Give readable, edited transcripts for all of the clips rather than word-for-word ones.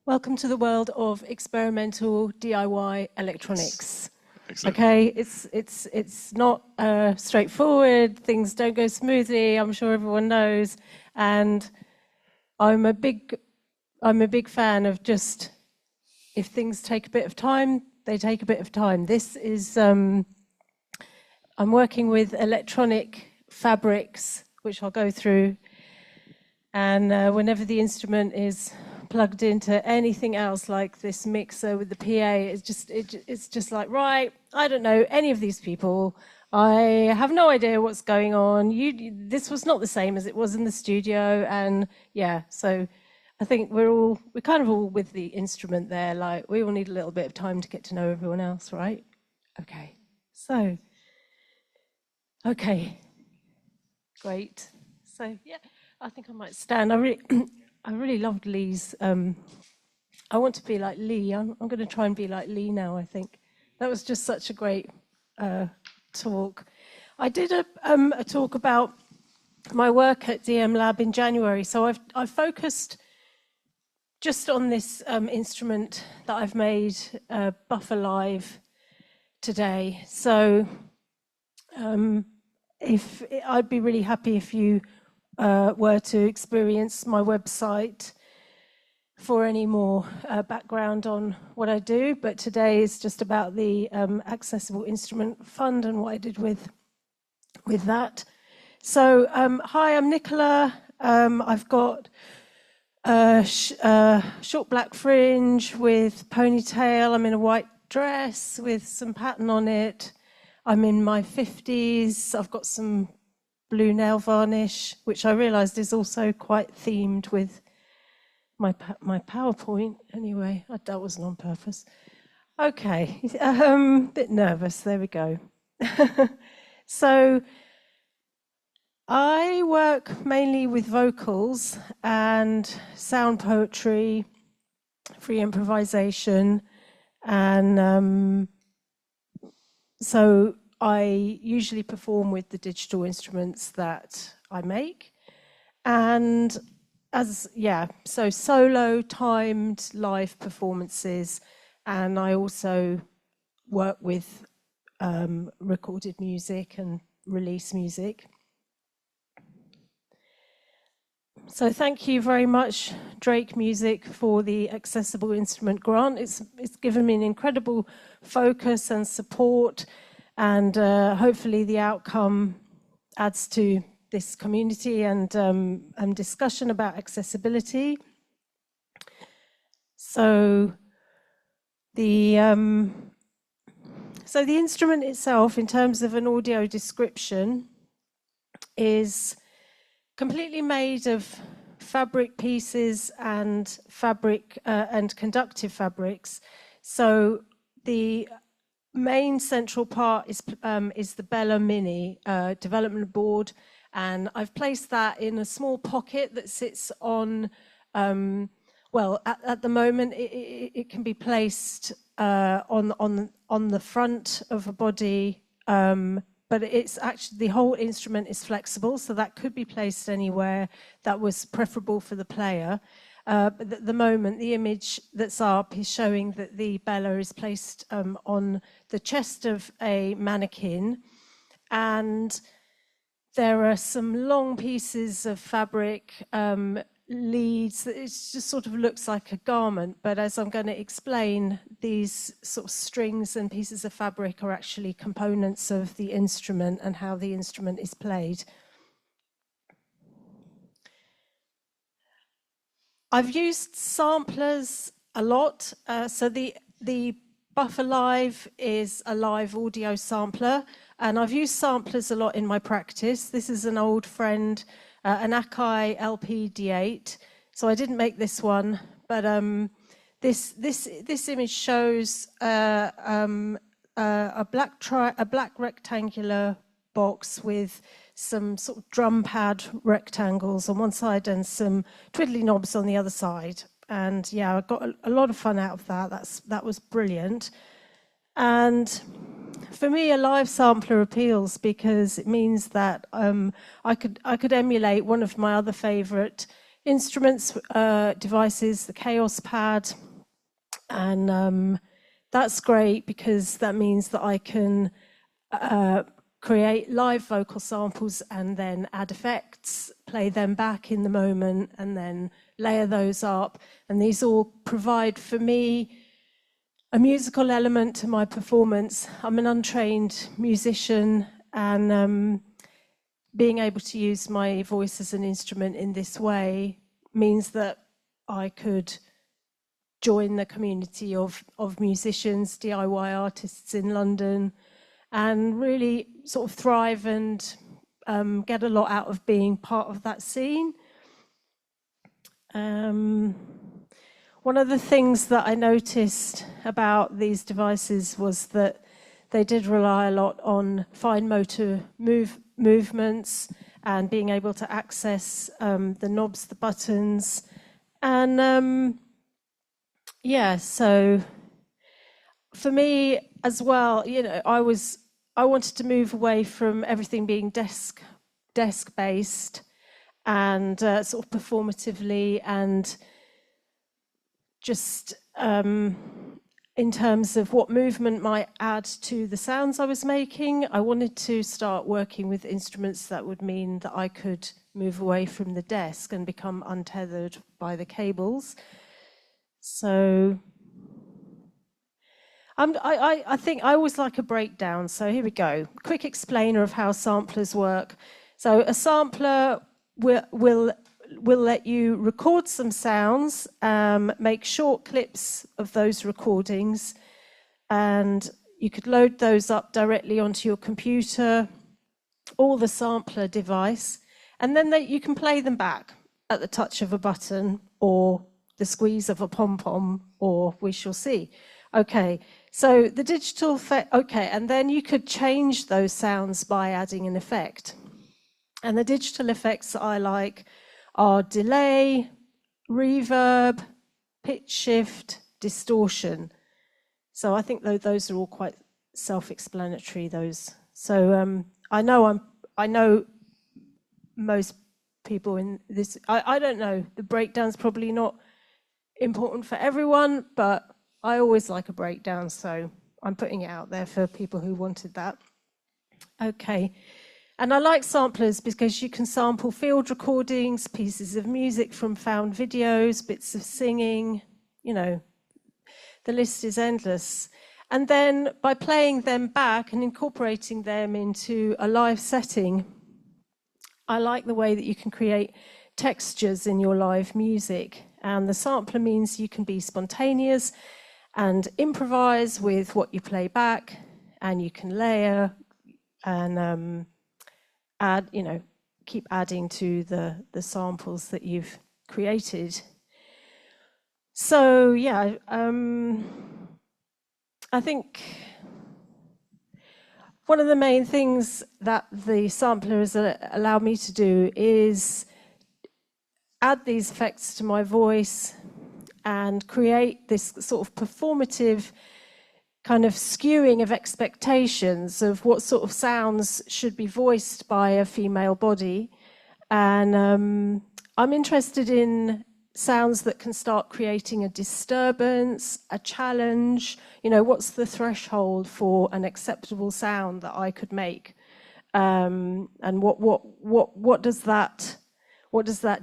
Welcome to the world of experimental DIY electronics. Excellent. Okay, it's not straightforward. Things don't go smoothly. I'm sure everyone knows, and I'm a big fan of just if things take a bit of time, they take a bit of time. This is I'm working with electronic fabrics, which I'll go through, and whenever the instrument is plugged into anything else like this mixer with the PA, it's just like, right, I don't know any of these people. I have no idea what's going on. This was not the same as it was in the studio, and yeah, so I think we're kind of all with the instrument there. Like, we all need a little bit of time to get to know everyone else, right? Okay, so okay, great. So yeah, I think I might stand. I really loved Lee's. I want to be like Lee. I'm going to try and be like Lee now, I think. That was just such a great talk. I did a talk about my work at DMLab in January. So I've focused just on this instrument that I've made, Buffer Live, today. So if I'd be really happy if you were to experience my website for any more background on what I do, but today is just about the Accessible Instrument Fund and what I did with that. So hi, I'm Nicola. I've got a short black fringe with ponytail. I'm in a white dress with some pattern on it. I'm in my 50s. I've got some blue nail varnish, which I realised is also quite themed with my PowerPoint. Anyway, that wasn't on purpose. Okay, bit nervous. There we go. So I work mainly with vocals and sound poetry, free improvisation, and so I usually perform with the digital instruments that I make, and so solo timed live performances, and I also work with recorded music and release music. So thank you very much, Drake Music, for the Accessible Instrument Grant. It's given me an incredible focus and support, and hopefully the outcome adds to this community and discussion about accessibility. So the instrument itself, in terms of an audio description, is completely made of fabric pieces and fabric and conductive fabrics. So the main central part is the Bela Mini development board, and I've placed that in a small pocket that sits on, well, at the moment it can be placed on the front of a body, but it's actually, the whole instrument is flexible, so that could be placed anywhere that was preferable for the player. But at the moment, the image that's up is showing that the Bela is placed on the chest of a mannequin, and there are some long pieces of fabric, leads. It just sort of looks like a garment, but as I'm going to explain, these sort of strings and pieces of fabric are actually components of the instrument and how the instrument is played. I've used samplers a lot. So the Buffer Live is a live audio sampler, and I've used samplers a lot in my practice. This is an old friend, an Akai LP-D8. So I didn't make this one, but this image shows a black rectangular box with some sort of drum pad rectangles on one side and some twiddly knobs on the other side. And yeah, I got a lot of fun out of that. That was brilliant. And for me, a live sampler appeals because it means that I could emulate one of my other favorite instruments, devices, the Chaos Pad, and that's great because that means that I can create live vocal samples and then add effects, play them back in the moment, and then layer those up. And these all provide for me a musical element to my performance. I'm an untrained musician, and being able to use my voice as an instrument in this way means that I could join the community of musicians, DIY artists in London, and really sort of thrive and get a lot out of being part of that scene. One of the things that I noticed about these devices was that they did rely a lot on fine motor movements and being able to access the knobs, the buttons, and yeah, so for me as well, you know, I wanted to move away from everything being desk-based and sort of performatively, and just in terms of what movement might add to the sounds I was making. I wanted to start working with instruments that would mean that I could move away from the desk and become untethered by the cables. So I think I always like a breakdown. So here we go. Quick explainer of how samplers work. So a sampler will let you record some sounds, make short clips of those recordings, and you could load those up directly onto your computer or the sampler device, and then you can play them back at the touch of a button or the squeeze of a pom-pom, or we shall see. Okay, so the digital effect, okay, and then you could change those sounds by adding an effect. And the digital effects that I like are delay, reverb, pitch shift, distortion. So I think those are all quite self-explanatory, those. So I know most people in this, I don't know, the breakdown's probably not important for everyone, but I always like a breakdown, so I'm putting it out there for people who wanted that. Okay. And I like samplers because you can sample field recordings, pieces of music from found videos, bits of singing, you know, the list is endless. And then by playing them back and incorporating them into a live setting, I like the way that you can create textures in your live music. And the sampler means you can be spontaneous and improvise with what you play back, and you can layer and add, you know, keep adding to the samples that you've created. So yeah, I think one of the main things that the sampler has allowed me to do is add these effects to my voice and create this sort of performative kind of skewing of expectations of what sort of sounds should be voiced by a female body. And I'm interested in sounds that can start creating a disturbance, a challenge. You know, what's the threshold for an acceptable sound that I could make? And what does that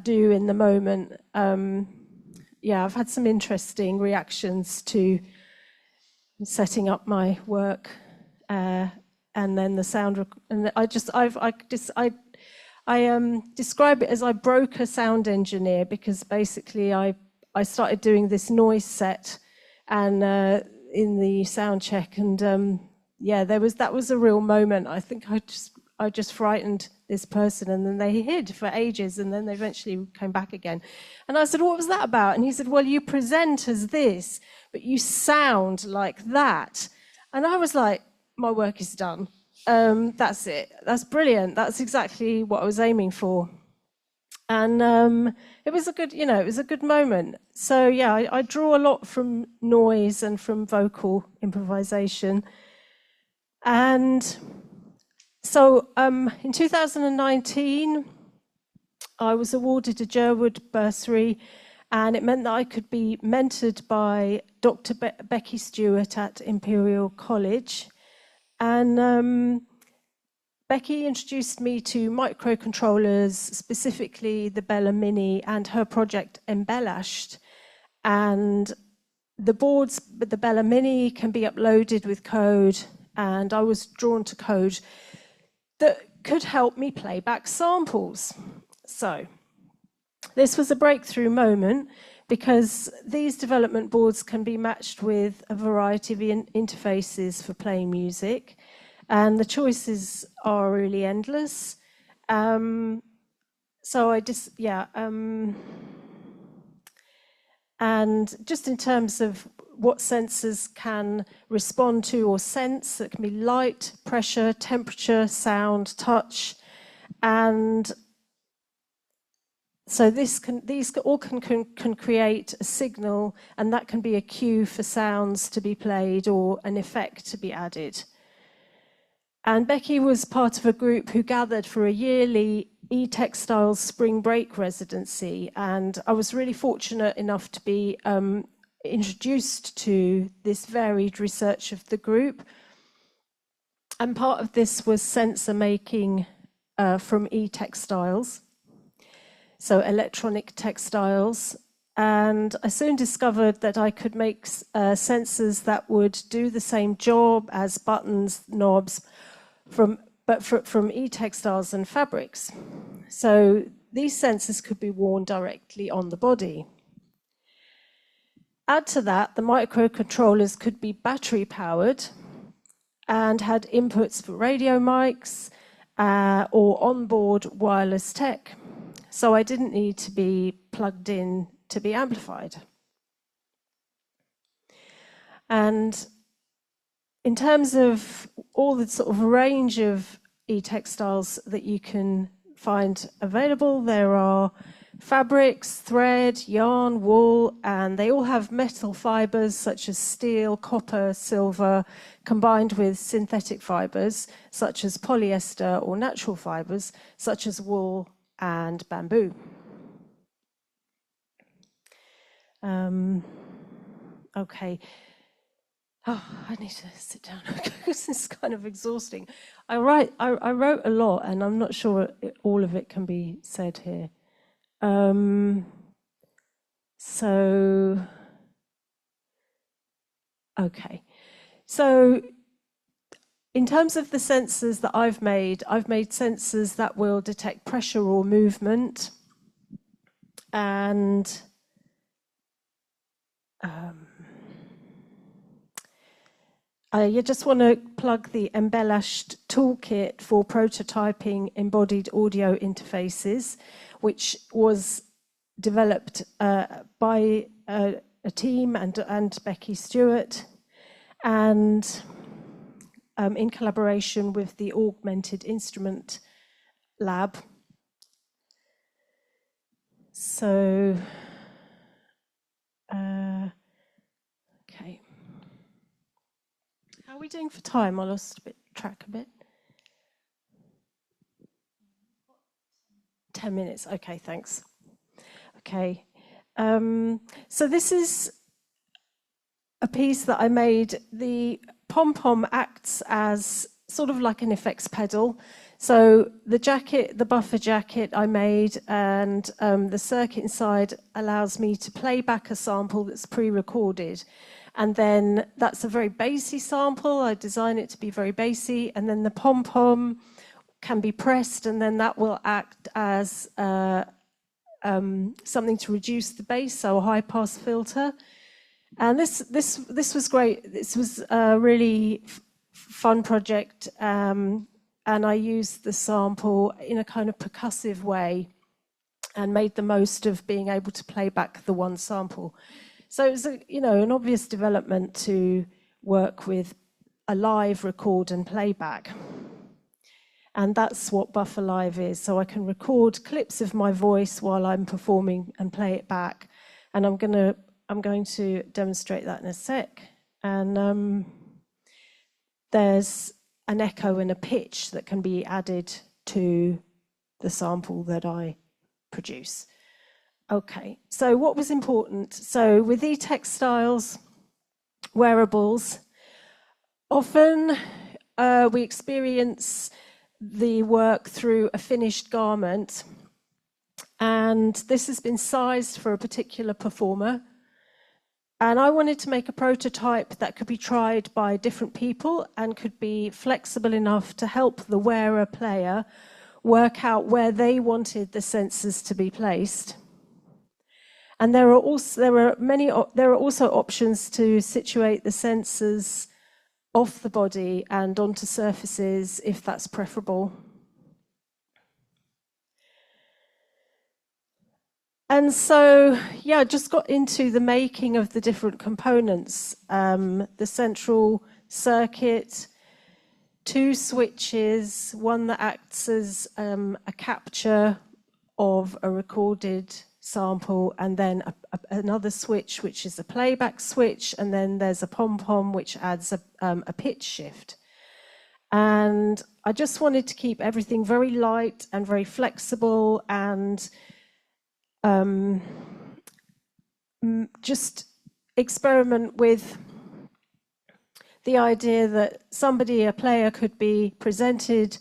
do in the moment? Yeah, I've had some interesting reactions to setting up my work, and then the sound. And I describe it as I broke a sound engineer, because basically I started doing this noise set, and in the sound check, and yeah, that was a real moment. I think I just frightened this person, and then they hid for ages, and then they eventually came back again. And I said, "What was that about?" And he said, "Well, you present as this, but you sound like that." And I was like, "My work is done. That's it. That's brilliant. That's exactly what I was aiming for." And it was a good moment. So yeah, I draw a lot from noise and from vocal improvisation. And so in 2019, I was awarded a Jerwood bursary, and it meant that I could be mentored by Dr. Becky Stewart at Imperial College. And Becky introduced me to microcontrollers, specifically the Bela Mini and her project Embellished. And the boards, the Bela Mini, can be uploaded with code, and I was drawn to code that could help me play back samples. So this was a breakthrough moment, because these development boards can be matched with a variety of interfaces for playing music, and the choices are really endless. So I just, and just in terms of what sensors can respond to or sense, that can be light, pressure, temperature, sound, touch, and so these all can create a signal, and that can be a cue for sounds to be played or an effect to be added. And Becky was part of a group who gathered for a yearly e-textiles spring break residency, and I was really fortunate enough to be introduced to this varied research of the group. And part of this was sensor making from e-textiles, so electronic textiles. And I soon discovered that I could make sensors that would do the same job as buttons, knobs, but from e-textiles and fabrics. So these sensors could be worn directly on the body. Add to that, the microcontrollers could be battery powered and had inputs for radio mics or onboard wireless tech. So I didn't need to be plugged in to be amplified. And in terms of all the sort of range of e-textiles that you can find available, there are fabrics, thread, yarn, wool, and they all have metal fibers such as steel, copper, silver, combined with synthetic fibers such as polyester, or natural fibers such as wool and bamboo. Okay. Oh, I need to sit down because this is kind of exhausting. I wrote a lot, and I'm not sure all of it can be said here. Okay. So in terms of the sensors that I've made sensors that will detect pressure or movement, and I just want to plug the Embellished toolkit for prototyping embodied audio interfaces, which was developed by a team and Becky Stewart, and in collaboration with the Augmented Instrument Lab. So, okay. How are we doing for time? I lost track a bit. 10 minutes. Okay, thanks. Okay. So this is a piece that I made. The pom-pom acts as sort of like an effects pedal. So the jacket, the buffer jacket I made, and the circuit inside allows me to play back a sample that's pre-recorded. And then that's a very bassy sample. I design it to be very bassy. And then the pom-pom can be pressed, and then that will act as something to reduce the bass, so a high-pass filter. And this was great. This was a really fun project, and I used the sample in a kind of percussive way and made the most of being able to play back the one sample. So it was an obvious development to work with a live record and playback. And that's what Buffer Live is. So I can record clips of my voice while I'm performing and play it back. And I'm going to demonstrate that in a sec. And there's an echo and a pitch that can be added to the sample that I produce. Okay, so what was important? So with e-textiles, wearables, often we experience the work through a finished garment, and this has been sized for a particular performer. And I wanted to make a prototype that could be tried by different people and could be flexible enough to help the wearer player work out where they wanted the sensors to be placed. And there are also options to situate the sensors off the body and onto surfaces if that's preferable. And so, yeah, I just got into the making of the different components. The central circuit, 2 switches, one that acts as a capture of a recorded sample, and then another switch which is a playback switch, and then there's a pom-pom which adds a pitch shift. And I just wanted to keep everything very light and very flexible, and just experiment with the idea that a player could be presented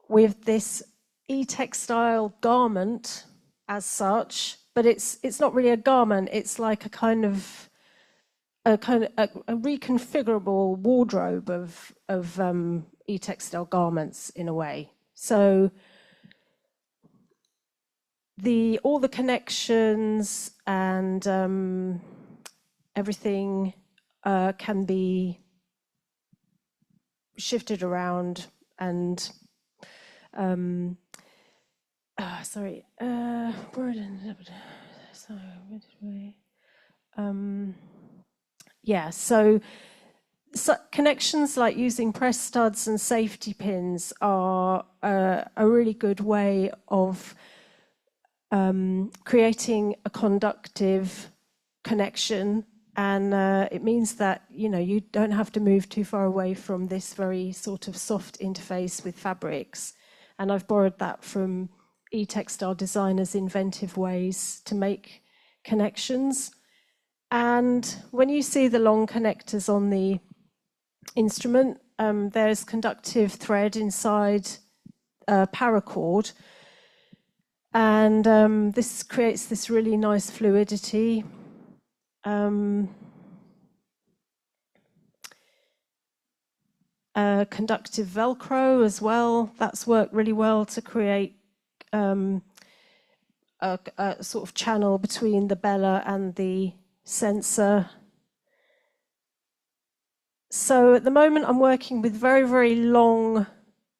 with this e-textile garment as such, but it's not really a garment. It's like a reconfigurable wardrobe of e-textile garments in a way. So all the connections and everything can be shifted around and yeah, so connections like using press studs and safety pins are a really good way of creating a conductive connection, and it means that you don't have to move too far away from this very sort of soft interface with fabrics. And I've borrowed that from e-textile designers' inventive ways to make connections. And when you see the long connectors on the instrument, there's conductive thread inside paracord, and this creates this really nice fluidity. Conductive Velcro as well, that's worked really well to create a sort of channel between the Bela and the sensor. So at the moment I'm working with very, very long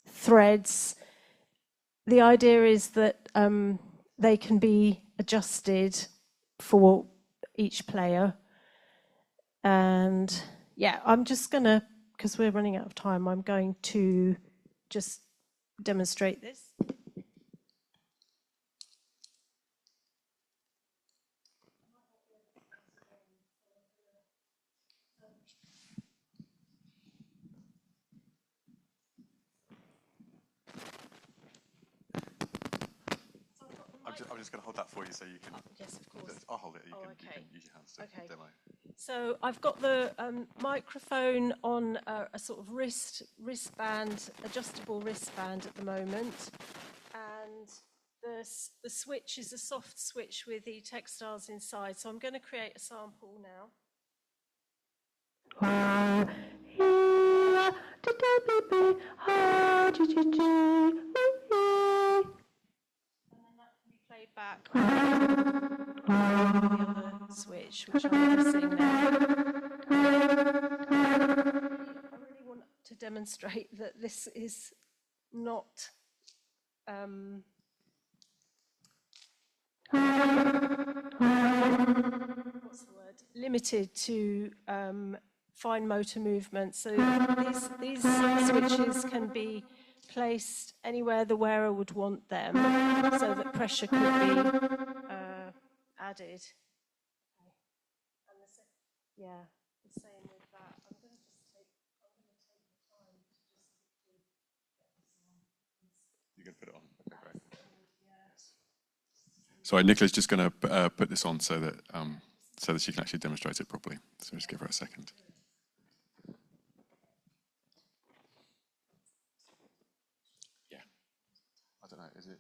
threads. The idea is that they can be adjusted for each player. And yeah, I'm just gonna, because we're running out of time, I'm going to just demonstrate this. I'm just going to hold that for you so you can. Yes, of course. I'll hold it. You can use your hands to demo. So I've got the microphone on a sort of wristband, adjustable wristband at the moment, and the switch is a soft switch with the textiles inside. So I'm going to create a sample now. Played back with the other switch, which I'm pressing now. I really want to demonstrate that this is not limited to fine motor movement. So these switches can be placed anywhere the wearer would want them, so that pressure could be added. And yeah, the same with that. I'm going to take the time to just You can put it on. Okay, great. Yeah. Sorry, Nicola's just going to put this on so that she can actually demonstrate it properly. So just give her a second. Yeah. I don't know, is it?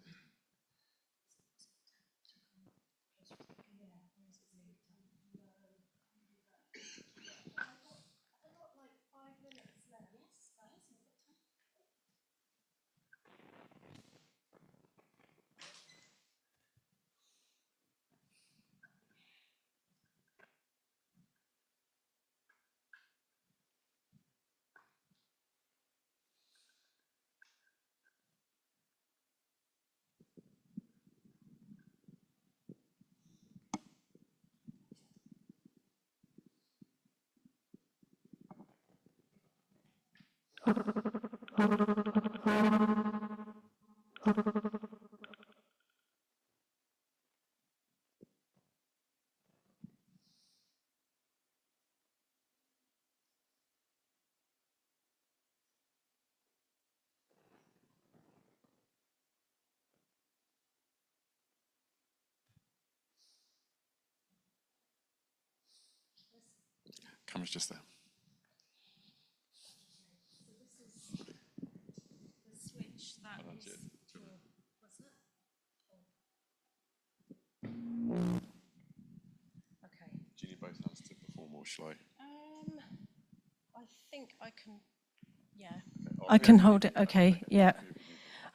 Camera's just there. Switch that is what's that? Okay. Do you need both hands to perform, or shall I? I think I can. Yeah. Okay. I can hold it. Okay. Yeah.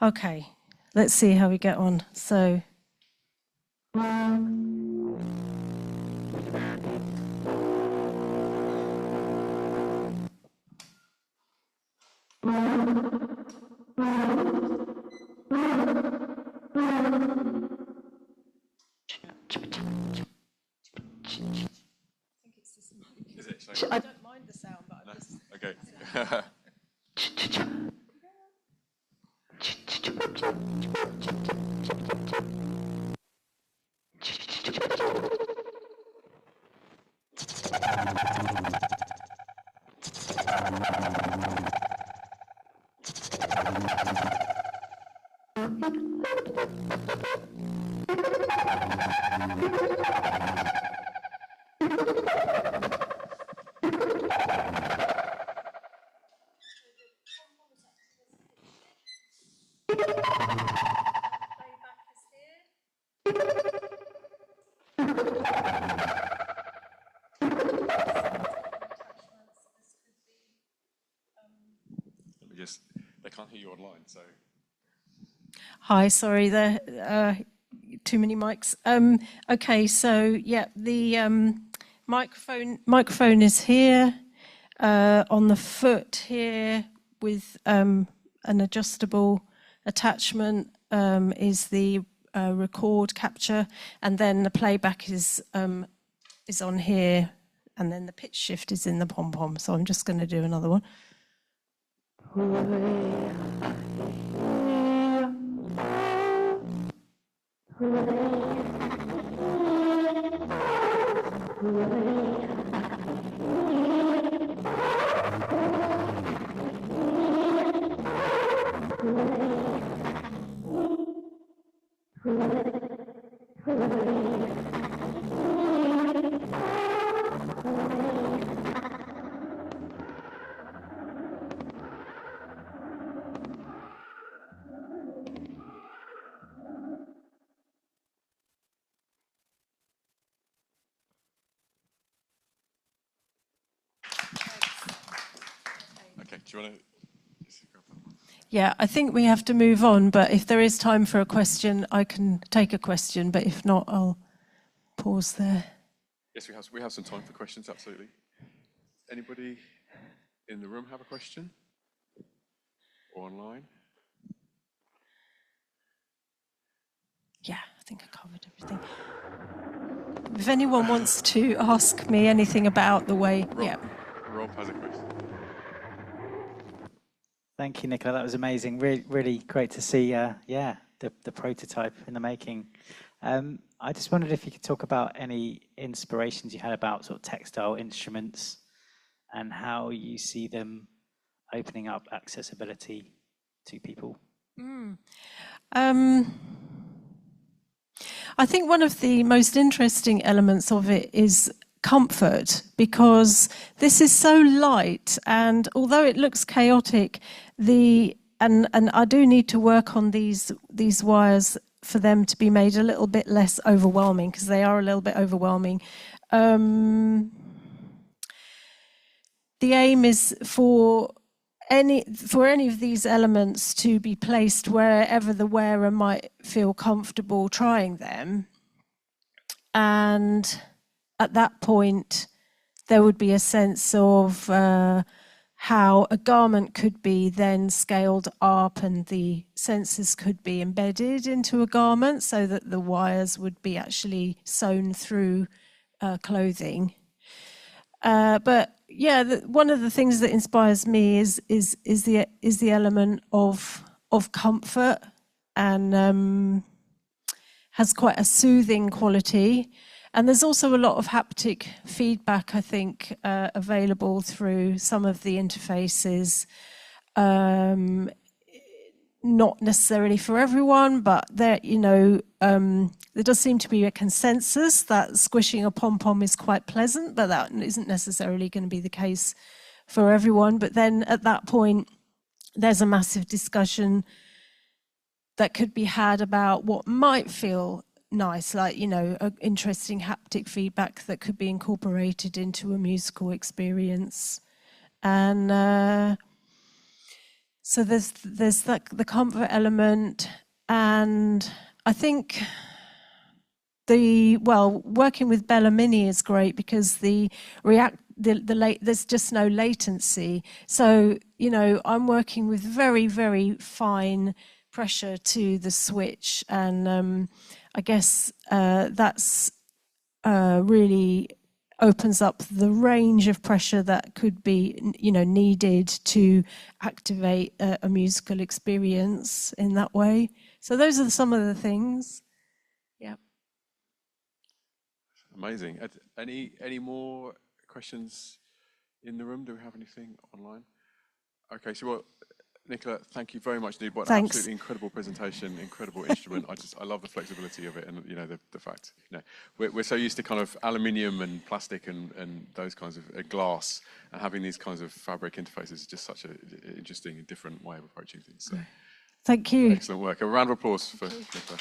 Okay. Let's see how we get on. So. Is it? I don't mind the sound, but No? I'm just. Okay. They can't hear you online, so. Hi, sorry, there too many mics. Okay, so yeah, the microphone is here on the foot here with an adjustable attachment is the record capture, and then the playback is on here, and then the pitch shift is in the pom pom. So I'm just going to do another one. Okay, do you want to grab that one? Yeah, I think we have to move on, but if there is time for a question, I can take a question, but if not, I'll pause there. Yes, we have some time for questions, absolutely. Anybody in the room have a question? Or online? Yeah, I think I covered everything. If anyone wants to ask me anything about the way, yeah. Rob has a question. Thank you, Nicola. That was amazing. Really, really great to see. The prototype in the making. I just wondered if you could talk about any inspirations you had about sort of textile instruments and how you see them opening up accessibility to people. I think one of the most interesting elements of it is comfort, because this is so light, and although it looks chaotic, and I do need to work on these wires for them to be made a little bit less overwhelming, because they are a little bit overwhelming. The aim is for any of these elements to be placed wherever the wearer might feel comfortable trying them. And at that point, there would be a sense of how a garment could be then scaled up, and the sensors could be embedded into a garment so that the wires would be actually sewn through clothing. But yeah, one of the things that inspires me is the element of comfort, and has quite a soothing quality. And there's also a lot of haptic feedback, I think, available through some of the interfaces. Not necessarily for everyone, but there does seem to be a consensus that squishing a pom-pom is quite pleasant, but that isn't necessarily going to be the case for everyone. But then at that point, there's a massive discussion that could be had about what might feel nice, like, interesting haptic feedback that could be incorporated into a musical experience. And so there's the comfort element, and I think working with Bela Mini is great because there's just no latency. So I'm working with very, very fine pressure to the switch, and I guess that's really opens up the range of pressure that could be needed to activate a musical experience in that way. So those are some of the things. Yeah. Amazing. Any more questions in the room? Do we have anything online? Okay, so Nicola, thank you very much indeed. What an absolutely incredible presentation, incredible instrument. I love the flexibility of it, and the fact we're so used to kind of aluminium and plastic and those kinds of glass, and having these kinds of fabric interfaces is just such an interesting and different way of approaching things. So, thank you. Excellent work. A round of applause for Nicola.